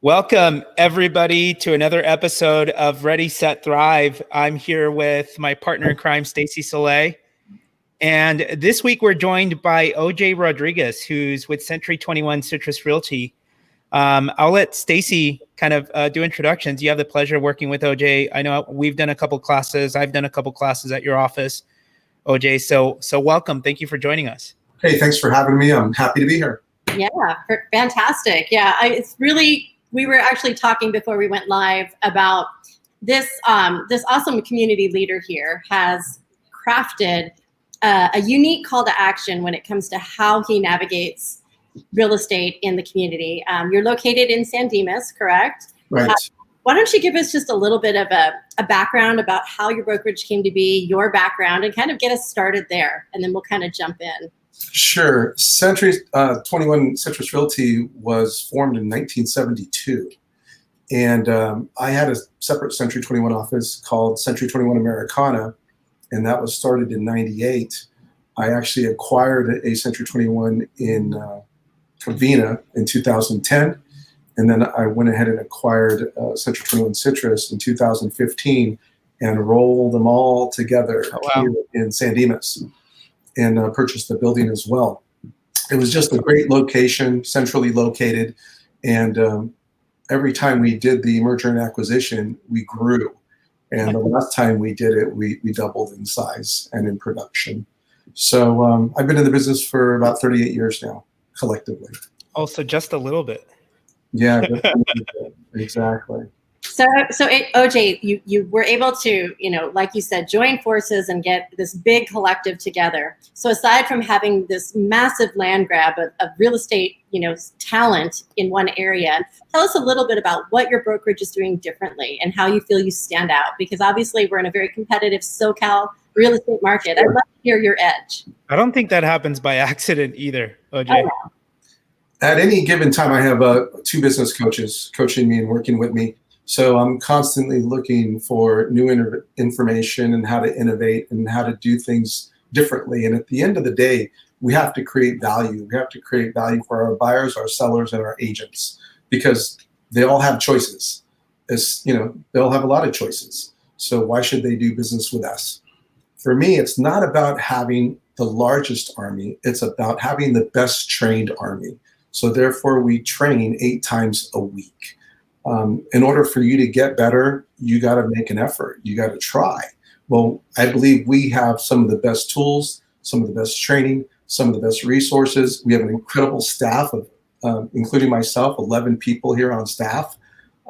Welcome, everybody, to another episode of Ready, Set, Thrive. I'm here with my partner in crime, Stacey, Soleil. And this week, we're joined by OJ Rodriguez, who's with C21 Citrus Realty. I'll let Stacey kind of do introductions. You have the pleasure of working with OJ. I know we've done a couple classes. I've done a couple classes at your office, OJ. So welcome. Thank you for joining us. Hey, thanks for having me. I'm happy to be here. Yeah, fantastic. Yeah, it's really... We were actually talking before we went live about this awesome community leader here has crafted a unique call to action when it comes to how he navigates real estate in the community. You're located in San Dimas, correct? Right. Why don't you give us just a little bit of a background about how your brokerage came to be, your background, and kind of get us started there, and then we'll kind of jump in. Sure. C21 Citrus Realty was formed in 1972. And I had a separate Century 21 office called Century 21 Americana, and that was started in 98. I actually acquired a Century 21 in Covina in 2010. And then I went ahead and acquired Century 21 Citrus in 2015 and rolled them all together here in San Dimas. And purchased the building as well. It was just a great location, centrally located, and every time we did the merger and acquisition, we grew. And the last time we did it, we doubled in size and in production. So I've been in the business for about 38 years now, collectively. Oh, so just a little bit. Yeah, exactly. So OJ, you were able to, like you said, join forces and get this big collective together. So aside from having this massive land grab of real estate, talent in one area, tell us a little bit about what your brokerage is doing differently and how you feel you stand out. Because obviously we're in a very competitive SoCal real estate market. I'd love to hear your edge. I don't think that happens by accident either, OJ. At any given time, I have two business coaches coaching me and working with me. So I'm constantly looking for new information and how to innovate and how to do things differently. And at the end of the day, we have to create value. We have to create value for our buyers, our sellers, and our agents, because they all have choices. They all have a lot of choices. So why should they do business with us? For me, it's not about having the largest army. It's about having the best trained army. So therefore, we train 8 times a week. In order for you to get better, you got to make an effort. You got to try. Well, I believe we have some of the best tools, some of the best training, some of the best resources. We have an incredible staff of, including myself, 11 people here on staff,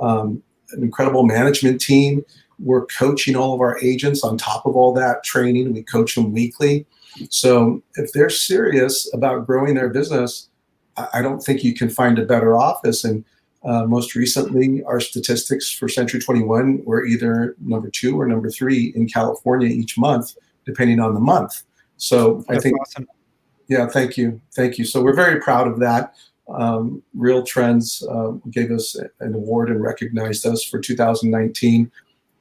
an incredible management team. We're coaching all of our agents on top of all that training. We coach them weekly. So if they're serious about growing their business, I don't think you can find a better office. And most recently, our statistics for Century 21 were either number 2 or number 3 in California each month, depending on the month. So I think, awesome. Yeah, thank you. So we're very proud of that. Real Trends gave us an award and recognized us for 2019,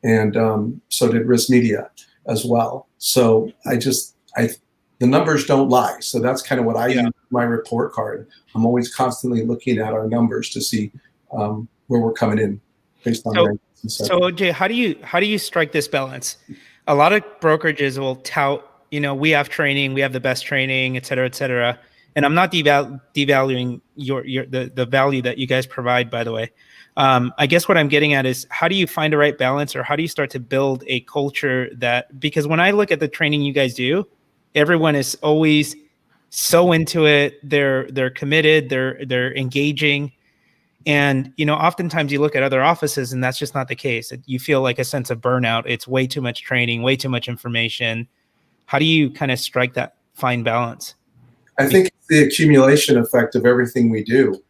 and so did Risk Media as well. So the numbers don't lie. So that's kind of what I use my report card. I'm always constantly looking at our numbers to see where we're coming in based on rankings and stuff. So OJ, how do you strike this balance? A lot of brokerages will tout, we have training, we have the best training, et cetera, et cetera. And I'm not devaluing the value that you guys provide, by the way. I guess what I'm getting at is, how do you find the right balance, or how do you start to build a culture because when I look at the training you guys do, everyone is always so into it. They're committed, they're engaging. And, oftentimes you look at other offices and that's just not the case. You feel like a sense of burnout. It's way too much training, way too much information. How do you kind of strike that fine balance? I think it's the accumulation effect of everything we do.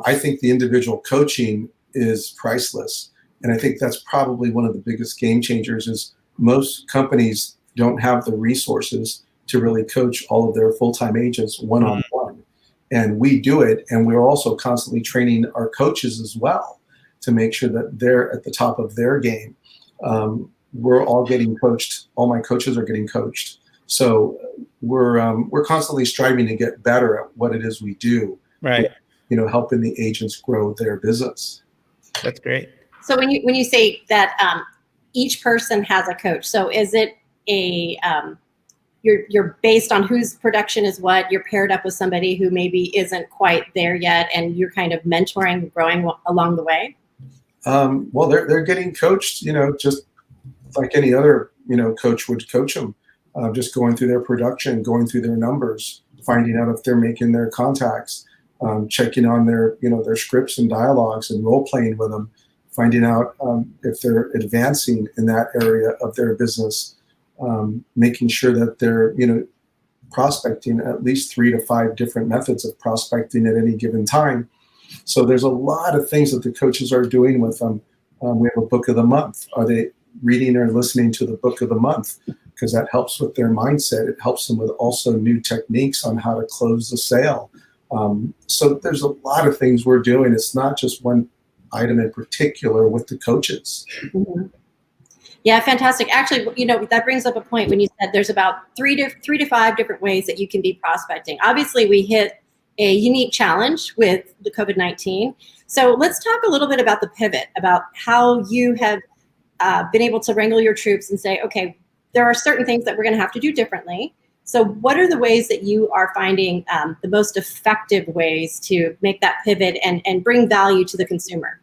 I think the individual coaching is priceless. And I think that's probably one of the biggest game changers is most companies don't have the resources to really coach all of their full-time agents one-on-one. And we do it, and we're also constantly training our coaches as well to make sure that they're at the top of their game. We're all getting coached. All my coaches are getting coached. So we're constantly striving to get better at what it is we do. Right. Helping the agents grow their business. That's great. So when you say that each person has a coach, so is it a you're based on whose production is what, you're paired up with somebody who maybe isn't quite there yet, and you're kind of mentoring, growing along the way? Well, they're getting coached, just like any other, coach would coach them, just going through their production, going through their numbers, finding out if they're making their contacts, checking on their, their scripts and dialogues and role playing with them, finding out if they're advancing in that area of their business, making sure that they're, prospecting at least 3 to 5 different methods of prospecting at any given time. So there's a lot of things that the coaches are doing with them. We have a book of the month. Are they reading or listening to the book of the month? Because that helps with their mindset. It helps them with also new techniques on how to close the sale. So there's a lot of things we're doing. It's not just one item in particular with the coaches. Mm-hmm. Yeah, fantastic. Actually, that brings up a point when you said there's about 3 to 5 different ways that you can be prospecting. Obviously, we hit a unique challenge with the COVID-19. So let's talk a little bit about the pivot, about how you have been able to wrangle your troops and say, okay, there are certain things that we're going to have to do differently. So what are the ways that you are finding the most effective ways to make that pivot and bring value to the consumer?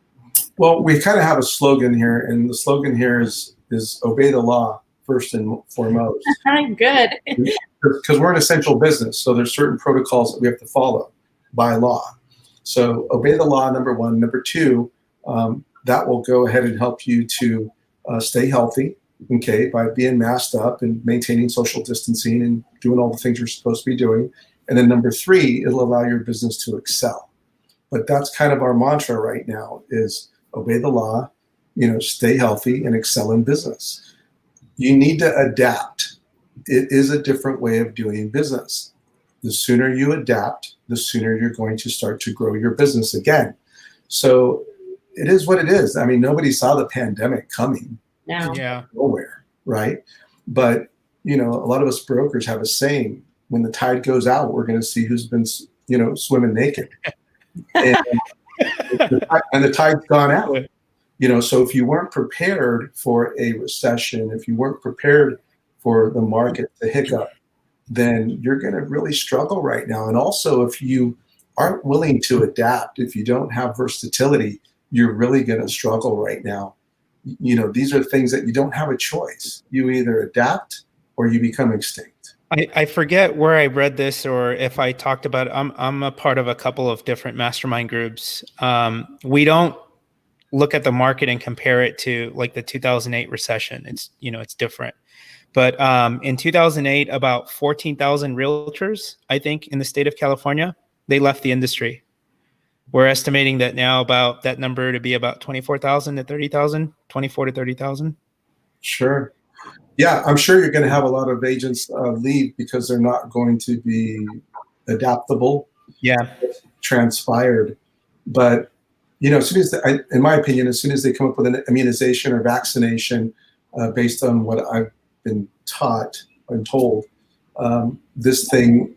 Well, we kind of have a slogan here, and the slogan here is obey the law first and foremost. Good. Because we're an essential business, so there's certain protocols that we have to follow by law. So obey the law, number one. Number two, that will go ahead and help you to stay healthy, okay, by being masked up and maintaining social distancing and doing all the things you're supposed to be doing. And then number three, it'll allow your business to excel. But that's kind of our mantra right now is obey the law, stay healthy and excel in business. You need to adapt. It is a different way of doing business. The sooner you adapt, the sooner you're going to start to grow your business again. So it is what it is. I mean, nobody saw the pandemic coming. No. Yeah. Nowhere, right? But, a lot of us brokers have a saying, when the tide goes out, we're going to see who's been, swimming naked. And the tide's gone out. So if you weren't prepared for a recession, if you weren't prepared for the market to hiccup, then you're going to really struggle right now. And also, if you aren't willing to adapt, if you don't have versatility, you're really going to struggle right now. These are things that you don't have a choice. You either adapt or you become extinct. I forget where I read this or if I talked about it. I'm a part of a couple of different mastermind groups. We don't look at the market and compare it to like the 2008 recession. It's, it's different. But in 2008, about 14,000 realtors, I think, in the state of California, they left the industry. We're estimating that now about that number to be about 24,000 to 30,000, 24 to 30,000. Sure. Yeah, I'm sure you're going to have a lot of agents leave because they're not going to be adaptable. Yeah. Transpired. But, as soon as, in my opinion, as soon as they come up with an immunization or vaccination based on what I've been taught and told, this thing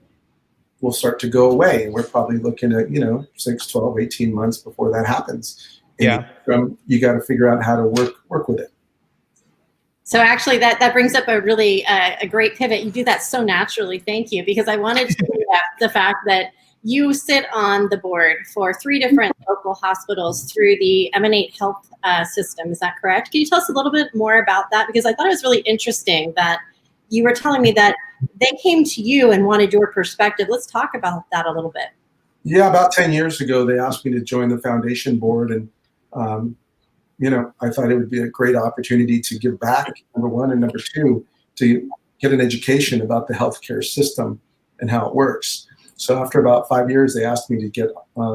will start to go away. And we're probably looking at, 6, 12, 18 months before that happens. And you got to figure out how to work with it. So actually that brings up a really a great pivot. You do that so naturally. Thank you. Because I wanted to bring up the fact that you sit on the board for 3 different local hospitals through the Emanate Health system. Is that correct? Can you tell us a little bit more about that? Because I thought it was really interesting that you were telling me that they came to you and wanted your perspective. Let's talk about that a little bit. Yeah, about 10 years ago, they asked me to join the foundation board. And, I thought it would be a great opportunity to give back, number one, and number two, to get an education about the healthcare system and how it works. So after about 5 years, they asked me to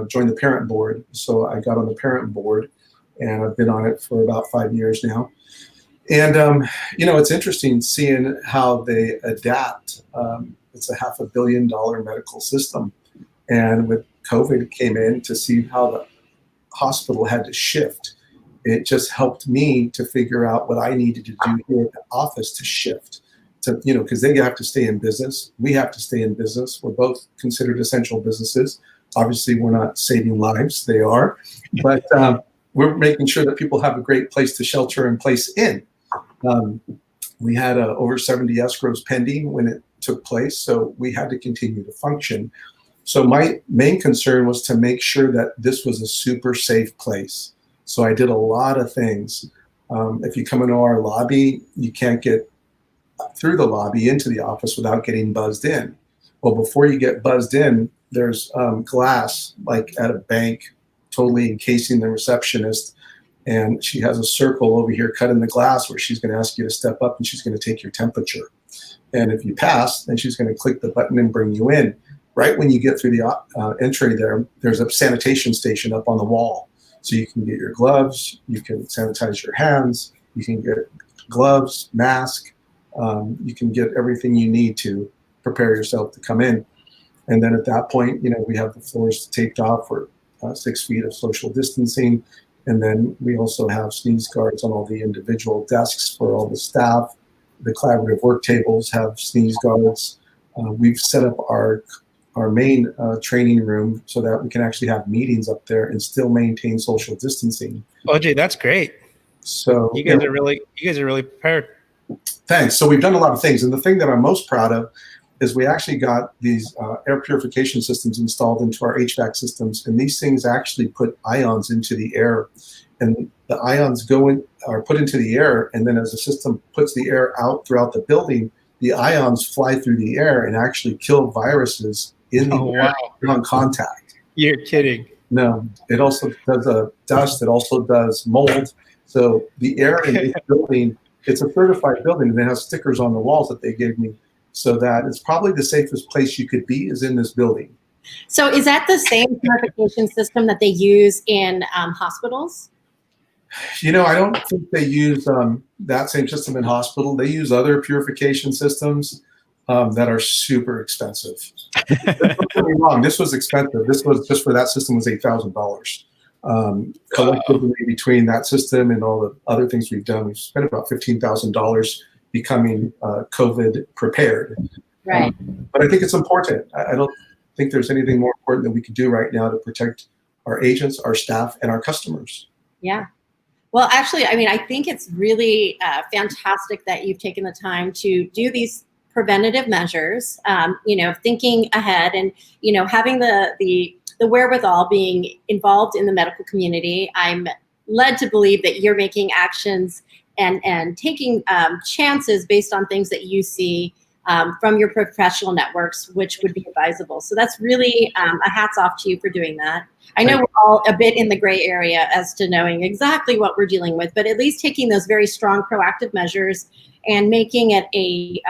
join the parent board. So I got on the parent board, and I've been on it for about 5 years now. And, it's interesting seeing how they adapt. It's a $500 million medical system. And with COVID came in to see how the hospital had to shift. It just helped me to figure out what I needed to do here at the office to shift. Because they have to stay in business. We have to stay in business. We're both considered essential businesses. Obviously, we're not saving lives. They are. But, we're making sure that people have a great place to shelter in place in. We had over 70 escrows pending when it took place, so we had to continue to function. So my main concern was to make sure that this was a super safe place. So I did a lot of things. If you come into our lobby, you can't get through the lobby into the office without getting buzzed in. Well, before you get buzzed in, there's glass, like at a bank, totally encasing the receptionist. And she has a circle over here cut in the glass where she's going to ask you to step up and she's going to take your temperature. And if you pass, then she's going to click the button and bring you in. Right when you get through the entry there's a sanitation station up on the wall. So you can get your gloves, you can sanitize your hands, you can get gloves, mask, you can get everything you need to prepare yourself to come in. And then at that point, we have the floors taped off for 6 feet of social distancing. And then we also have sneeze guards on all the individual desks for all the staff. The collaborative work tables have sneeze guards. We've set up our main training room so that we can actually have meetings up there and still maintain social distancing. OJ, that's great. So you guys are really prepared. Thanks. So we've done a lot of things, and the thing that I'm most proud of is we actually got these air purification systems installed into our HVAC systems, and these things actually put ions into the air, and the ions are put into the air, and then as the system puts the air out throughout the building, the ions fly through the air and actually kill viruses in the air on contact. You're kidding. No, it also does dust. It also does mold. So the air in this building, it's a certified building, and it has stickers on the walls that they gave me, so that it's probably the safest place you could be is in this building. So is that the same purification system that they use in hospitals? I don't think they use that same system in hospital. They use other purification systems that are super expensive. Don't get me wrong, this was expensive. This was just for that system was $8,000. Collectively between that system and all the other things we've done, we've spent about $15,000 becoming COVID prepared. Right. But I think it's important. I don't think there's anything more important that we can do right now to protect our agents, our staff, and our customers. Yeah. Well, actually, I think it's really fantastic that you've taken the time to do these preventative measures, thinking ahead and, having the wherewithal, being involved in the medical community. I'm led to believe that you're making actions and taking chances based on things that you see from your professional networks, which would be advisable. So that's really a hats off to you for doing that. I know we're all a bit in the gray area as to knowing exactly what we're dealing with, but at least taking those very strong proactive measures and making it a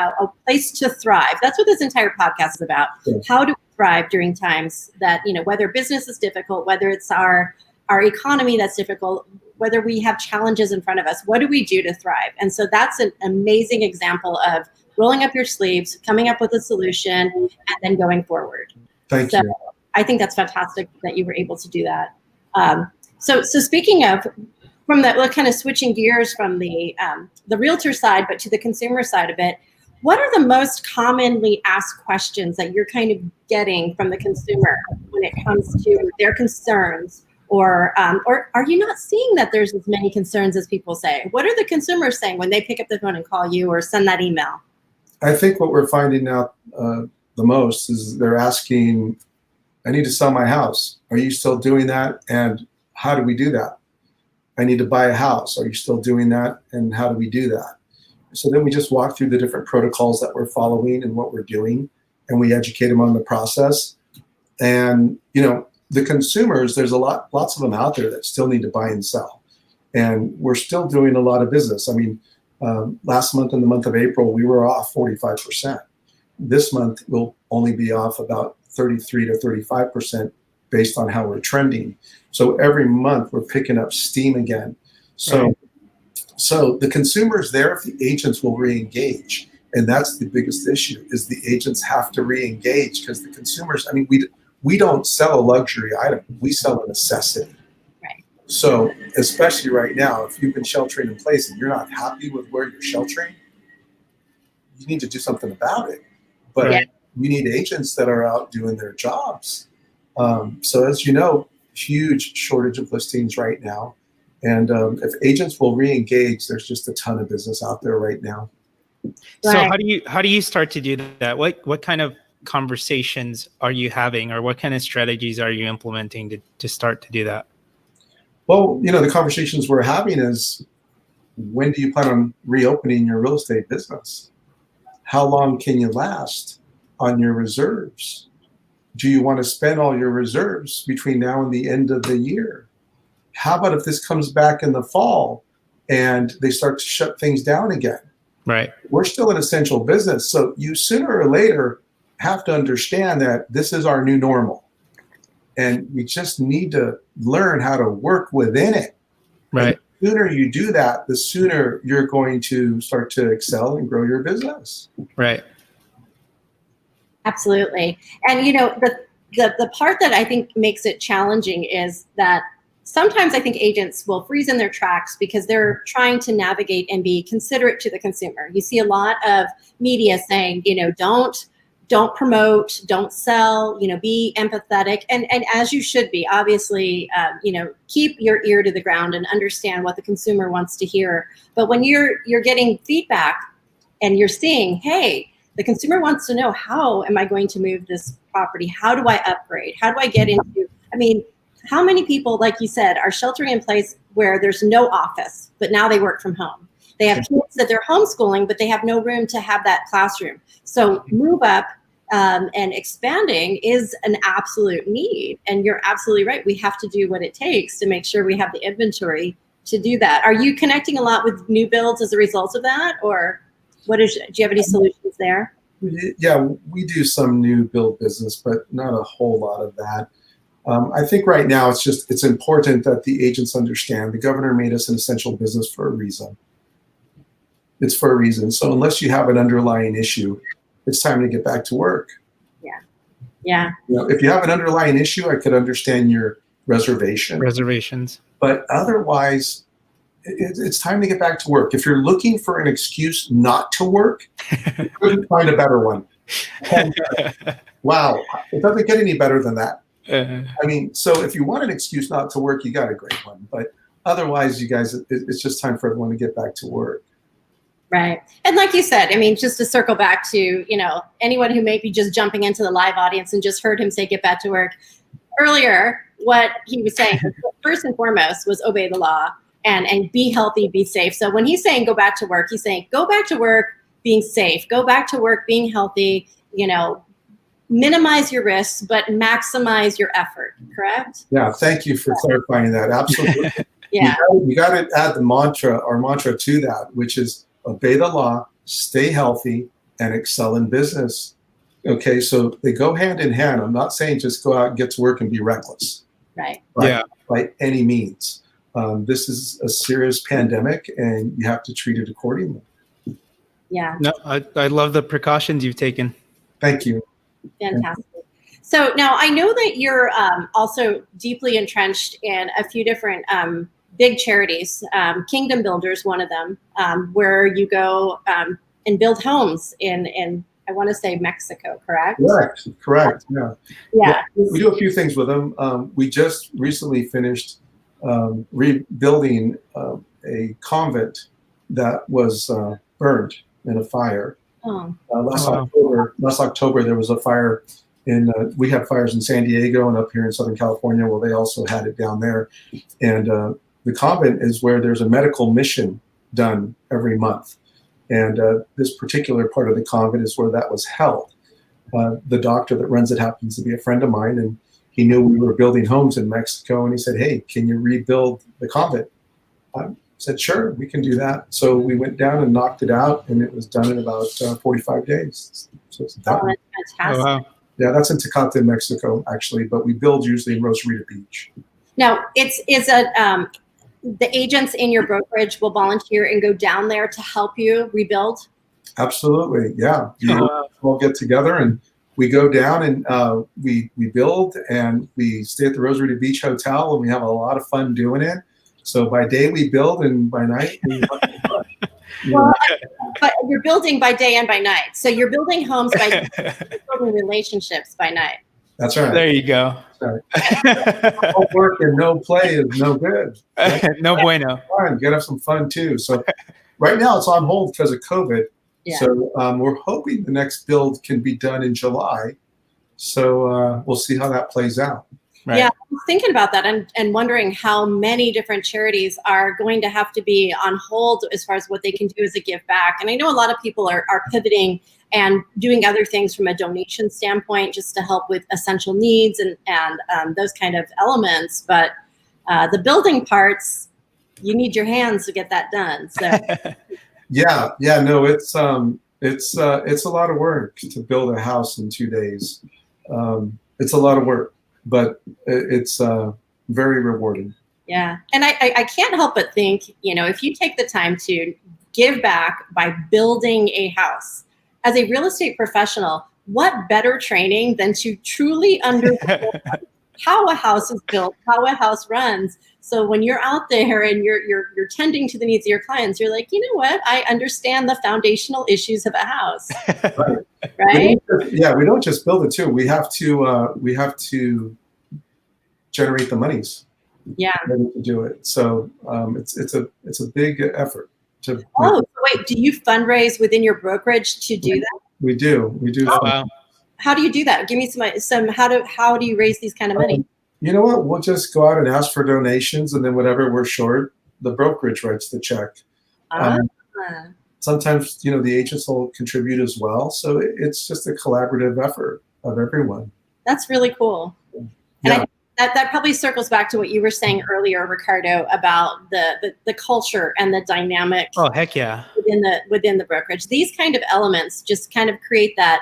place to thrive. That's what this entire podcast is about. Yes. How do we thrive during times that, whether business is difficult, whether it's our economy that's difficult, whether we have challenges in front of us, what do we do to thrive? And so that's an amazing example of rolling up your sleeves, coming up with a solution, and then going forward. Thank you. I think that's fantastic that you were able to do that. So speaking of, from the kind of switching gears from the realtor side, but to the consumer side of it, what are the most commonly asked questions that you're kind of getting from the consumer when it comes to their concerns? Or are you not seeing that there's as many concerns as people say? What are the consumers saying when they pick up the phone and call you or send that email? I think what we're finding out the most is they're asking, I need to sell my house. Are you still doing that? And how do we do that? I need to buy a house. Are you still doing that? And how do we do that? So then we just walk through the different protocols that we're following and what we're doing, and we educate them on the process. And, the consumers, there's lots of them out there that still need to buy and sell. And we're still doing a lot of business. Last month, in the month of April, we were off 45%. This month, we'll only be off about 33 to 35% based on how we're trending. So every month, we're picking up steam again. So the consumer's there if the agents will re-engage. And that's the biggest issue, is the agents have to re-engage, because the consumers, we don't sell a luxury item. We sell a necessity. Right. So especially right now, if you've been sheltering in place and you're not happy with where you're sheltering, you need to do something about it. But you need agents that are out doing their jobs. So as you know, huge shortage of listings right now. And if agents will re-engage, there's just a ton of business out there right now. So Right. how do you start to do that? What kind of conversations are you having, or what kind of strategies are you implementing to start to do that? Well, the conversations we're having is, when do you plan on reopening your real estate business? How long can you last on your reserves? Do you want to spend all your reserves between now and the end of the year? How about if this comes back in the fall and they start to shut things down again? Right. We're still an essential business. So you sooner or later have to understand that this is our new normal. And we just need to learn how to work within it. Right. And the sooner you do that, the sooner you're going to start to excel and grow your business. Right. Absolutely. And the part that I think makes it challenging is that sometimes I think agents will freeze in their tracks because they're trying to navigate and be considerate to the consumer. You see a lot of media saying, don't promote, don't sell, be empathetic, and as you should be. Obviously, keep your ear to the ground and understand what the consumer wants to hear. But when you're getting feedback and you're seeing, hey, the consumer wants to know, how am I going to move this property? How do I upgrade? How do I get into, how many people, like you said, are sheltering in place where there's no office, but now they work from home? They have kids that they're homeschooling, but they have no room to have that classroom. So move up and expanding is an absolute need. And you're absolutely right. We have to do what it takes to make sure we have the inventory to do that. Are you connecting a lot with new builds as a result of that? Or do you have any solutions there? Yeah, we do some new build business, but not a whole lot of that. I think right now it's important that the agents understand the governor made us an essential business for a reason. It's for a reason. So unless you have an underlying issue, it's time to get back to work. Yeah. If you have an underlying issue, I could understand your Reservations. But otherwise, it's time to get back to work. If you're looking for an excuse not to work, you couldn't find a better one. And, wow, it doesn't get any better than that. So if you want an excuse not to work, you got a great one. But otherwise, you guys, it's just time for everyone to get back to work. Right. And like you said, just to circle back to, anyone who may be just jumping into the live audience and just heard him say get back to work earlier, what he was saying first and foremost was obey the law and be healthy, be safe. So when he's saying go back to work, he's saying go back to work being safe, go back to work being healthy, minimize your risks, but maximize your effort, correct? Yeah, thank you for clarifying that. Absolutely. Yeah. You got to add our mantra to that, which is obey the law, stay healthy, and excel in business. Okay, so they go hand in hand. I'm not saying just go out and get to work and be reckless. Right. Yeah. By any means. This is a serious pandemic, and you have to treat it accordingly. Yeah. No, I love the precautions you've taken. Thank you. Fantastic. So now I know that you're also deeply entrenched in a few different big charities. Kingdom Builders, one of them, where you go and build homes in I want to say Mexico, correct? Correct. Yeah. Yeah. We do a few things with them. We just recently finished rebuilding a convent that was burned in a fire. Oh. Last October, there was a fire we have fires in San Diego and up here in Southern California. Well, they also had it down there. And the convent is where there's a medical mission done every month. And this particular part of the convent is where that was held. The doctor that runs it happens to be a friend of mine, and he knew we were building homes in Mexico, and he said, hey, can you rebuild the convent? I said, sure, we can do that. So we went down and knocked it out, and it was done in about 45 days. So it's done. Oh, that's fantastic. Oh, wow. Yeah, that's in Tecate, Mexico, actually, but we build usually in Rosarito Beach. Now, the agents in your brokerage will volunteer and go down there to help you rebuild? Absolutely, yeah. We'll get together and we go down and we build, and we stay at the Rosarito Beach Hotel, and we have a lot of fun doing it. So by day we build, and by night we have fun. Well, but you're building by day and by night. So you're building homes by day, you're building relationships by night. That's right. There you go. All work and no play is no good. Right? No bueno. Fun. Get have some fun too. So right now it's on hold because of COVID. Yeah. So we're hoping the next build can be done in July. So we'll see how that plays out. Right. Yeah, I was thinking about that and wondering how many different charities are going to have to be on hold as far as what they can do as a give back. And I know a lot of people are pivoting and doing other things from a donation standpoint just to help with essential needs and those kind of elements. But the building parts, you need your hands to get that done. So Yeah, no, it's a lot of work to build a house in 2 days. It's a lot of work, but it's very rewarding. yeah, and I can't help but think, if you take the time to give back by building a house as a real estate professional, what better training than to truly understand how a house is built, how a house runs. So when you're out there and you're tending to the needs of your clients, you're like, you know what? I understand the foundational issues of a house. Right? We don't just build it too. We have to generate the monies. Yeah. To do it. So it's a big effort. So wait, do you fundraise within your brokerage to do that? We do. Oh, wow. How do you do that? Give me some. How do you raise these kind of money? You know what? We'll just go out and ask for donations, and then whatever we're short, the brokerage writes the check. Sometimes the agents will contribute as well. So it's just a collaborative effort of everyone. That's really cool. Yeah. And that probably circles back to what you were saying earlier, Ricardo, about the culture and the dynamic. Oh, heck yeah. Within the brokerage. These kind of elements just kind of create that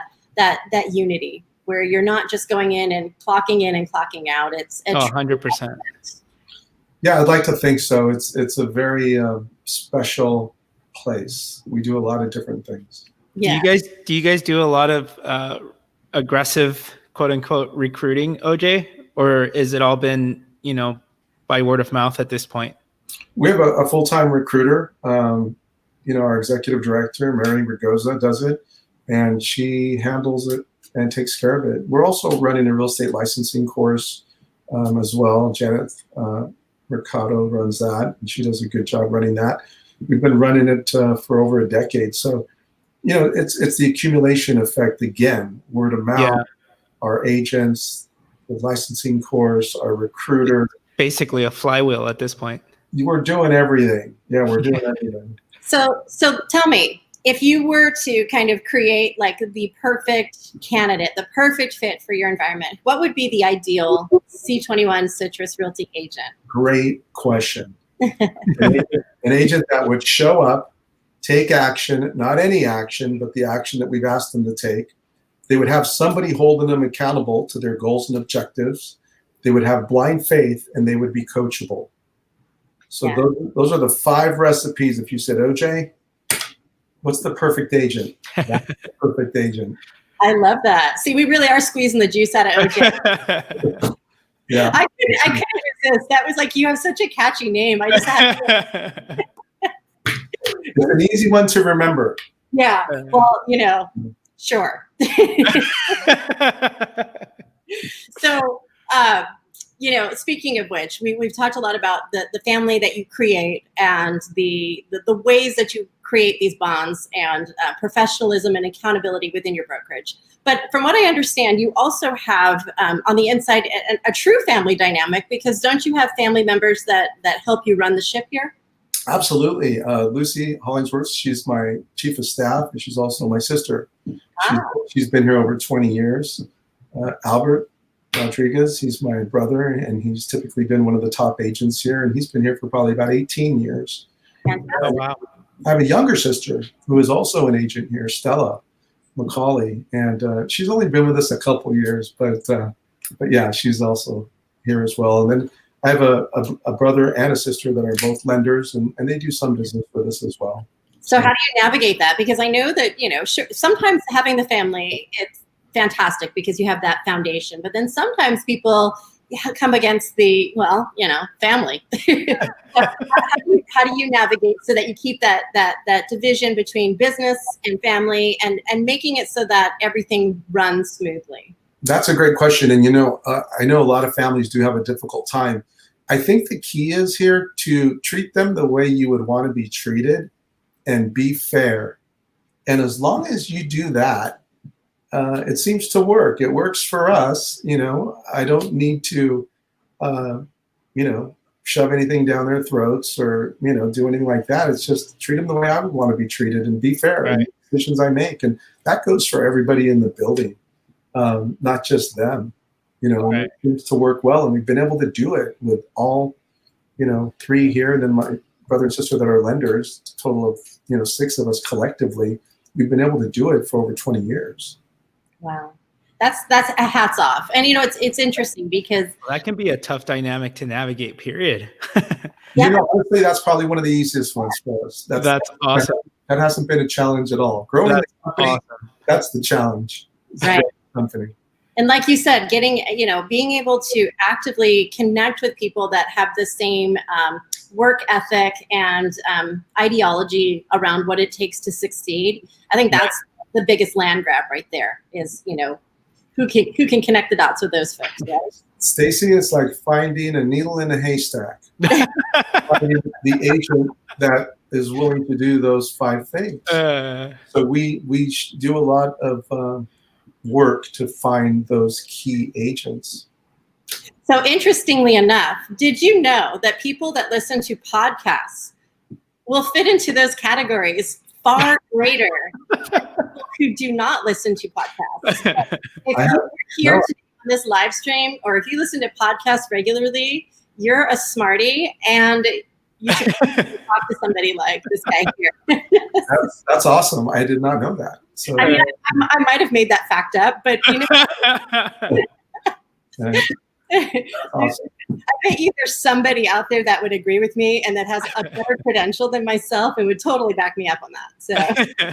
unity where you're not just going in and clocking out. It's 100%. Yeah, I'd like to think so. It's a very special place. We do a lot of different things. Yeah. Do you guys do a lot of aggressive quote unquote recruiting, OJ? Or is it all been, by word of mouth at this point? We have a full-time recruiter. Our executive director, Mary Ragoza, does it, and she handles it and takes care of it. We're also running a real estate licensing course as well. Janet Mercado runs that, and she does a good job running that. We've been running it for over a decade. So, it's the accumulation effect again, word of mouth, Yeah. Our agents, the licensing course, our recruiter. Basically a flywheel at this point. We're doing everything. Yeah, we're doing everything. So tell me, if you were to kind of create like the perfect candidate, the perfect fit for your environment, what would be the ideal C21 Citrus Realty agent? Great question. An agent that would show up, take action, not any action, but the action that we've asked them to take. They would have somebody holding them accountable to their goals and objectives. They would have blind faith, and they would be coachable. So Yeah. those are the 5 recipes. If you said, OJ, what's the perfect agent? That's the perfect agent. I love that. See, we really are squeezing the juice out of OJ. Yeah. I couldn't resist. That was like, you have such a catchy name. I just had to. It's an easy one to remember. Yeah. Well, sure. So, speaking of which, we've talked a lot about the family that you create and the ways that you create these bonds and professionalism and accountability within your brokerage. But from what I understand, you also have on the inside a true family dynamic, because don't you have family members that help you run the ship here? Absolutely. Lucy Hollingsworth, she's my chief of staff, and she's also my sister. She's been here over 20 years. Albert Rodriguez, he's my brother, and he's typically been one of the top agents here, and he's been here for probably about 18 years. Oh, wow. I have a younger sister who is also an agent here, Stella McCauley, and she's only been with us a couple years, but yeah, she's also here as well. And then I have a brother and a sister that are both lenders, and they do some business with us as well. So how do you navigate that? Because I know that, sometimes having the family, it's fantastic because you have that foundation. But then sometimes people come against the, family. How do you navigate so that you keep that division between business and family and making it so that everything runs smoothly? That's a great question. And, I know a lot of families do have a difficult time. I think the key is here to treat them the way you would want to be treated and be fair. And as long as you do that, it seems to work. It works for us. I don't need to, shove anything down their throats or, do anything like that. It's just treat them the way I would want to be treated and be fair in the decisions I make. And that goes for everybody in the building, not just them. It seems to work well. And we've been able to do it with all, 3 here, and then my brother and sister that are lenders, a total of, 6 of us collectively. We've been able to do it for over 20 years. Wow. That's a hats off. And it's interesting because that can be a tough dynamic to navigate, period. Honestly, that's probably one of the easiest ones for us. That's awesome. That hasn't been a challenge at all. Growing the company, awesome. That's the challenge. Right. Company. And like you said, being able to actively connect with people that have the same work ethic and ideology around what it takes to succeed. I think that's the biggest land grab right there is, who can connect the dots with those folks, right? Stacey, it's like finding a needle in a haystack. Finding the agent that is willing to do those 5 things. So we do a lot of work to find those key agents. So interestingly enough, did you know that people that listen to podcasts will fit into those categories far greater than people who do not listen to podcasts? So if you're here today on this live stream, or if you listen to podcasts regularly, you're a smarty, and you should talk to somebody like this guy here. That's awesome. I did not know that. So I mean, I might have made that fact up, but awesome. I bet you there's somebody out there that would agree with me and that has a better credential than myself and would totally back me up on that. So,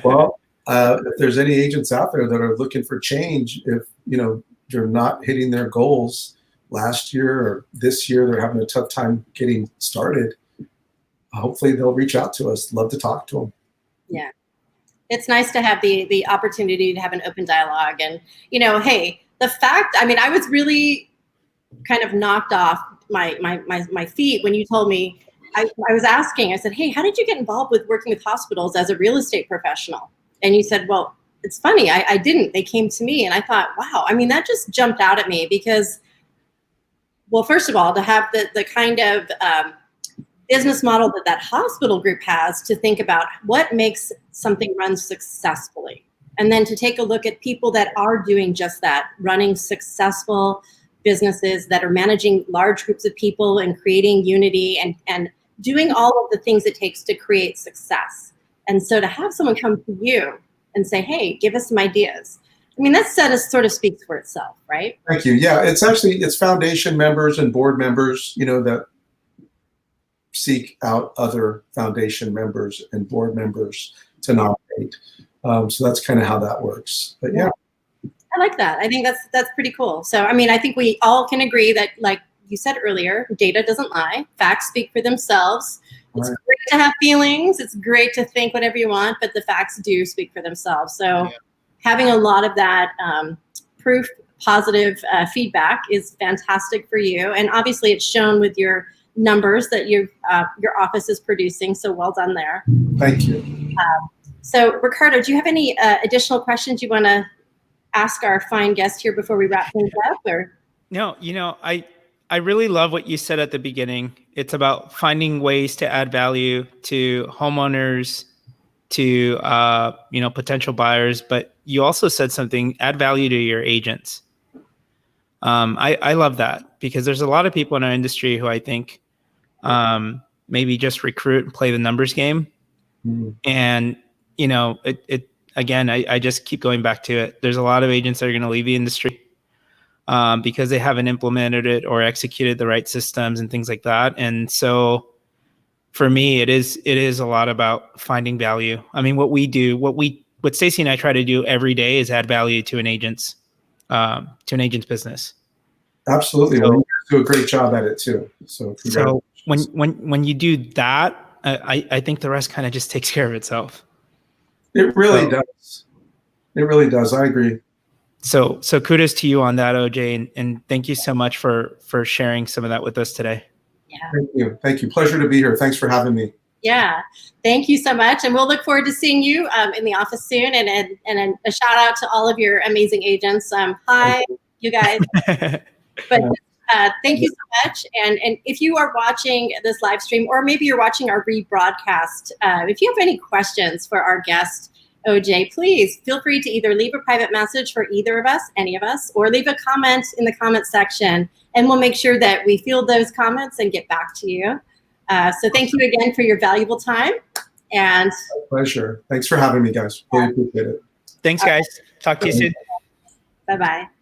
well, if there's any agents out there that are looking for change, if they're not hitting their goals last year or this year, they're having a tough time getting started, hopefully they'll reach out to us. Love to talk to them. Yeah. It's nice to have the opportunity to have an open dialogue. And, hey, the fact, I was really kind of knocked off my feet when you told me, I was asking, I said, hey, how did you get involved with working with hospitals as a real estate professional? And you said, well, it's funny, I didn't. They came to me. And I thought, wow, that just jumped out at me because, well, first of all, to have the kind of business model that hospital group has to think about what makes something run successfully. And then to take a look at people that are doing just that, running successful businesses that are managing large groups of people and creating unity and doing all of the things it takes to create success. And so to have someone come to you and say, hey, give us some ideas. That sort of speaks for itself, right? Thank you. Yeah, it's foundation members and board members, that seek out other foundation members and board members to nominate. So that's kind of how that works. But yeah. I like that. I think that's pretty cool. So, I think we all can agree that, like you said earlier, data doesn't lie. Facts speak for themselves. It's great to have feelings. It's great to think whatever you want, but the facts do speak for themselves. So having a lot of that proof, positive feedback is fantastic for you. And obviously it's shown with your numbers that your office is producing. So well done there. Thank you. So Ricardo, do you have any additional questions you want to ask our fine guest here before we wrap things up? Or no, I really love what you said at the beginning. It's about finding ways to add value to homeowners, to potential buyers, but you also said something, add value to your agents. I love that because there's a lot of people in our industry who I think maybe just recruit and play the numbers game. And again, I just keep going back to it. There's a lot of agents that are going to leave the industry because they haven't implemented it or executed the right systems and things like that. And so for me, it is a lot about finding value. What we do, what Stacey and I try to do every day is add value to an agent's business. Absolutely. So, you do a great job at it too. So when you do that, I think the rest kind of just takes care of itself. It really does. It really does. I agree. So kudos to you on that, OJ, and thank you so much for sharing some of that with us today. Yeah. Thank you. Pleasure to be here. Thanks for having me. Yeah, thank you so much, and we'll look forward to seeing you in the office soon. And a shout out to all of your amazing agents. Hi, you guys. But thank you so much. And if you are watching this live stream, or maybe you're watching our rebroadcast, if you have any questions for our guest, OJ, please feel free to either leave a private message for either of us, any of us, or leave a comment in the comment section, and we'll make sure that we field those comments and get back to you. So thank you again for your valuable time. And my pleasure. Thanks for having me, guys. Really appreciate it. Thanks, guys. Talk to you soon. Bye-bye.